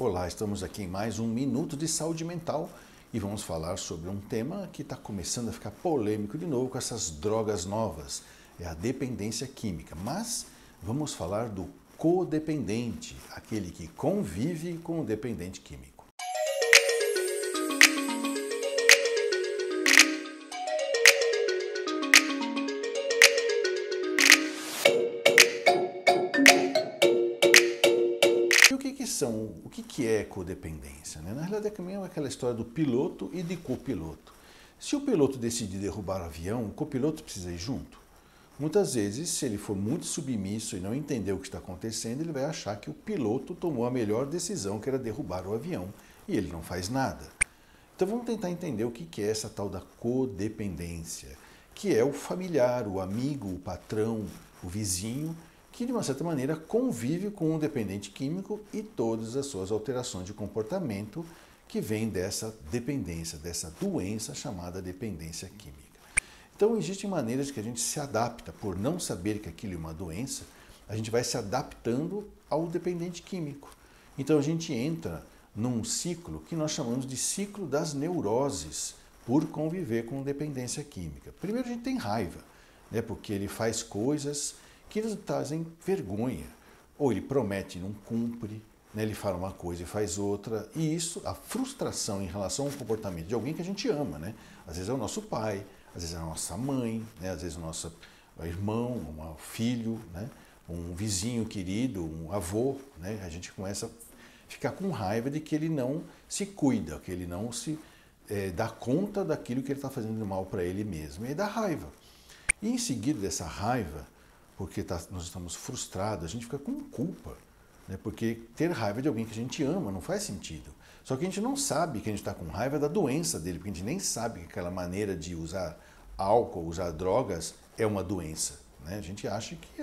Olá, estamos aqui em mais um Minuto de Saúde Mental e vamos falar sobre um tema que está começando a ficar polêmico de novo com essas drogas novas, é a dependência química. Mas vamos falar do codependente, aquele que convive com o dependente químico. O que é codependência? Na realidade, é aquela história do piloto e de copiloto. Se o piloto decidir derrubar o avião, o copiloto precisa ir junto. Muitas vezes, se ele for muito submisso e não entender o que está acontecendo, ele vai achar que o piloto tomou a melhor decisão, que era derrubar o avião, e ele não faz nada. Então vamos tentar entender o que é essa tal da codependência, que é o familiar, o amigo, o patrão, o vizinho, que de uma certa maneira convive com um dependente químico e todas as suas alterações de comportamento que vêm dessa dependência, dessa doença chamada dependência química. Então existem maneiras que a gente se adapta, por não saber que aquilo é uma doença, a gente vai se adaptando ao dependente químico. Então a gente entra num ciclo que nós chamamos de ciclo das neuroses, por conviver com dependência química. Primeiro a gente tem raiva, né, porque ele faz coisas que nos trazem vergonha. Ou ele promete e não cumpre, né? Ele fala uma coisa e faz outra. E isso, a frustração em relação ao comportamento de alguém que a gente ama, né? Às vezes é o nosso pai, às vezes é a nossa mãe, né? Às vezes é o nosso irmão, um filho, né? Um vizinho querido, um avô, né? A gente começa a ficar com raiva de que ele não se cuida, que ele não se dá conta daquilo que ele está fazendo de mal para ele mesmo. E aí dá raiva. E em seguida dessa raiva, porque nós estamos frustrados, a gente fica com culpa, né? Porque ter raiva de alguém que a gente ama não faz sentido. Só que a gente não sabe que a gente está com raiva da doença dele, porque a gente nem sabe que aquela maneira de usar álcool, usar drogas, é uma doença, né? A gente acha que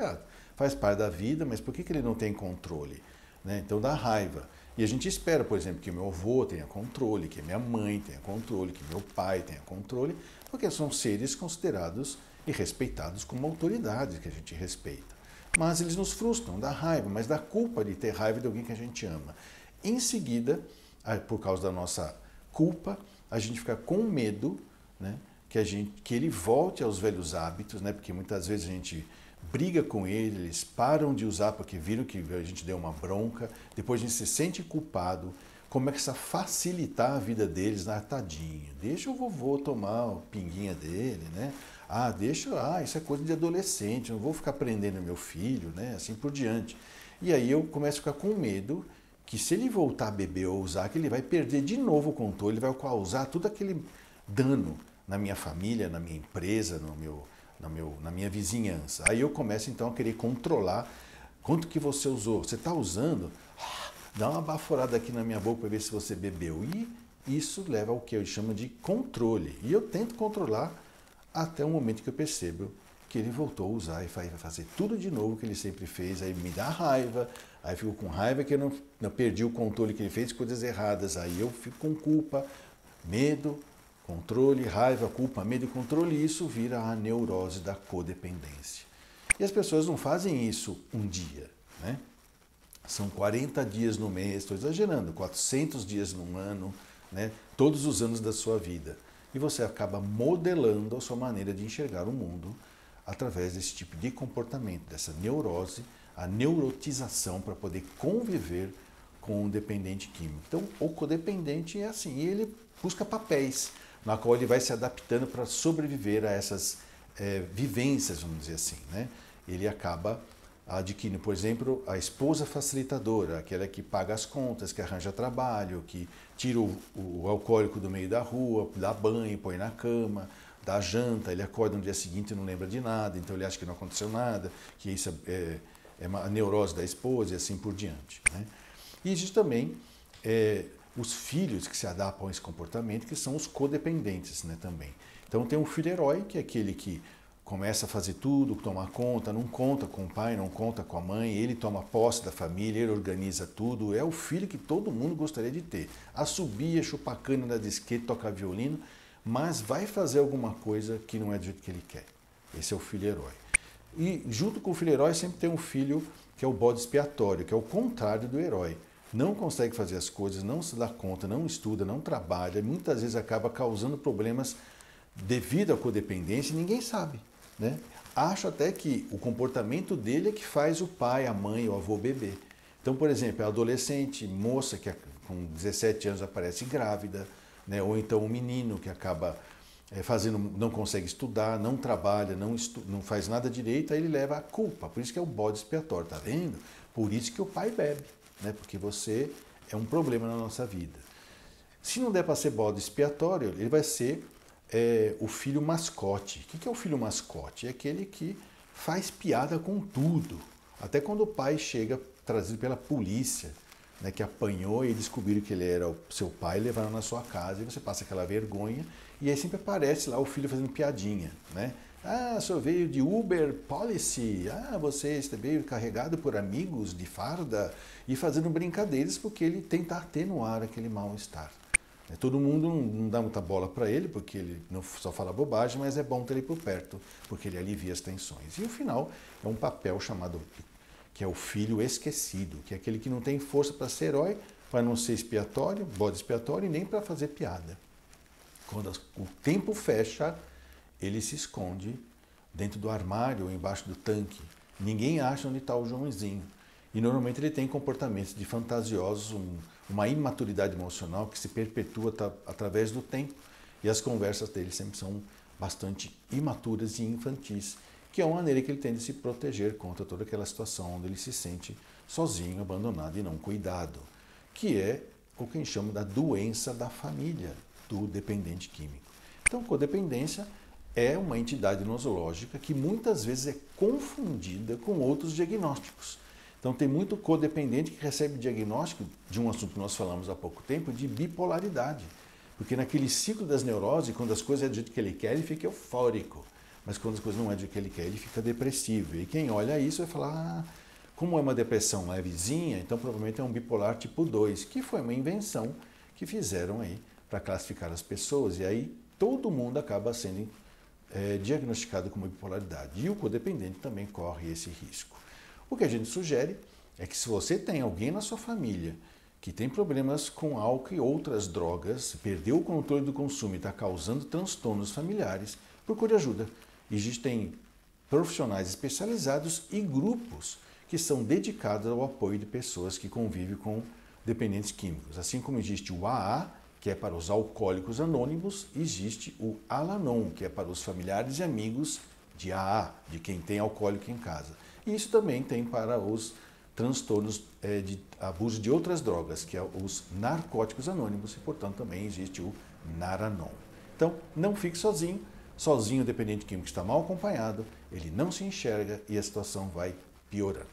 faz parte da vida, mas por que ele não tem controle, né? Então dá raiva. E a gente espera, por exemplo, que meu avô tenha controle, que minha mãe tenha controle, que meu pai tenha controle, porque são seres considerados e respeitados como autoridades que a gente respeita. Mas eles nos frustram, dá raiva, mas dá culpa de ter raiva de alguém que a gente ama. Em seguida, por causa da nossa culpa, a gente fica com medo, né, que ele volte aos velhos hábitos, né, porque muitas vezes a gente briga com ele, eles param de usar porque viram que a gente deu uma bronca, depois a gente se sente culpado, começa a facilitar a vida deles, tadinho, deixa o vovô tomar a pinguinha dele, né? Isso é coisa de adolescente, não vou ficar prendendo meu filho, né? Assim por diante. E aí eu começo a ficar com medo que se ele voltar a beber ou usar, que ele vai perder de novo o controle, ele vai causar todo aquele dano na minha família, na minha empresa, na minha vizinhança. Aí eu começo então a querer controlar quanto que você usou. Você está usando? Dá uma baforada aqui na minha boca para ver se você bebeu. E isso leva ao que eu chamo de controle. E eu tento controlar até o momento que eu percebo que ele voltou a usar e vai fazer tudo de novo que ele sempre fez. Aí me dá raiva, aí eu fico com raiva que eu não perdi o controle, que ele fez coisas erradas. Aí eu fico com culpa, medo, controle, raiva, culpa, medo e controle. E isso vira a neurose da codependência. E as pessoas não fazem isso um dia, né? São 40 dias no mês, estou exagerando, 400 dias num ano, né? Todos os anos da sua vida. E você acaba modelando a sua maneira de enxergar o mundo através desse tipo de comportamento, dessa neurose, a neurotização para poder conviver com o dependente químico. Então, o codependente é assim, e ele busca papéis, na qual ele vai se adaptando para sobreviver a essas vivências, vamos dizer assim, né? Ele acaba adquirindo, por exemplo, a esposa facilitadora, aquela que paga as contas, que arranja trabalho, que tira o alcoólico do meio da rua, dá banho, põe na cama, dá janta, ele acorda no dia seguinte e não lembra de nada, então ele acha que não aconteceu nada, que isso é uma neurose da esposa e assim por diante, né? E existe também os filhos que se adaptam a esse comportamento, que são os codependentes, né, também. Então tem um filho herói, que é aquele que começa a fazer tudo, tomar conta, não conta com o pai, não conta com a mãe, ele toma posse da família, ele organiza tudo, é o filho que todo mundo gostaria de ter. Assobia, chupa cana da disquete, toca violino, mas vai fazer alguma coisa que não é do jeito que ele quer. Esse é o filho herói. E junto com o filho herói sempre tem um filho que é o bode expiatório, que é o contrário do herói. não consegue fazer as coisas, não se dá conta, não estuda, não trabalha, muitas vezes acaba causando problemas devido à codependência e ninguém sabe, né? Acho até que o comportamento dele é que faz o pai, a mãe, o avô beber. Então, por exemplo, a adolescente, moça que com 17 anos aparece grávida, né? Ou então o menino que acaba não consegue estudar, não trabalha, não faz nada direito, aí ele leva a culpa. Por isso que é o bode expiatório, tá vendo? Por isso que o pai bebe, né? Porque você é um problema na nossa vida. Se não der para ser bode expiatório, ele vai ser o filho mascote. O que é o filho mascote? É aquele que faz piada com tudo. Até quando o pai chega trazido pela polícia, né, que apanhou e descobriram que ele era o seu pai, levaram na sua casa e você passa aquela vergonha e aí sempre aparece lá o filho fazendo piadinha, né? Ah, o senhor veio de Uber Policy, você veio carregado por amigos de farda e fazendo brincadeiras porque ele tenta atenuar aquele mal-estar. Todo mundo não dá muita bola para ele porque ele não só fala bobagem, mas é bom ter ele por perto porque ele alivia as tensões. E o final é um papel chamado que é o filho esquecido, que é aquele que não tem força para ser herói, para não ser expiatório, bode expiatório e nem para fazer piada. Quando o tempo fecha, ele se esconde dentro do armário ou embaixo do tanque. Ninguém acha onde está o Joãozinho. E normalmente ele tem comportamentos de fantasiosos, uma imaturidade emocional que se perpetua através do tempo. E as conversas dele sempre são bastante imaturas e infantis, que é uma maneira que ele tem de se proteger contra toda aquela situação onde ele se sente sozinho, abandonado e não cuidado, que é o que a gente chama da doença da família do dependente químico. Então, codependência é uma entidade nosológica que muitas vezes é confundida com outros diagnósticos. Então, tem muito codependente que recebe diagnóstico de um assunto que nós falamos há pouco tempo, de bipolaridade. Porque naquele ciclo das neuroses, quando as coisas é do jeito que ele quer, ele fica eufórico. Mas quando as coisas não é do jeito que ele quer, ele fica depressivo. E quem olha isso vai falar, como é uma depressão levezinha, então provavelmente é um bipolar tipo 2, que foi uma invenção que fizeram aí para classificar as pessoas. E aí todo mundo acaba sendo diagnosticado com bipolaridade. E o codependente também corre esse risco. O que a gente sugere é que se você tem alguém na sua família que tem problemas com álcool e outras drogas, perdeu o controle do consumo e está causando transtornos familiares, procure ajuda. Existem profissionais especializados e grupos que são dedicados ao apoio de pessoas que convivem com dependentes químicos. Assim como existe o AA, que é para os alcoólicos anônimos, existe o Al-Anon, que é para os familiares e amigos de AA, de quem tem alcoólico em casa. E isso também tem para os transtornos de abuso de outras drogas, que é os narcóticos anônimos, e portanto também existe o Naranon. Então, não fique sozinho. Sozinho o dependente químico está mal acompanhado, ele não se enxerga e a situação vai piorando.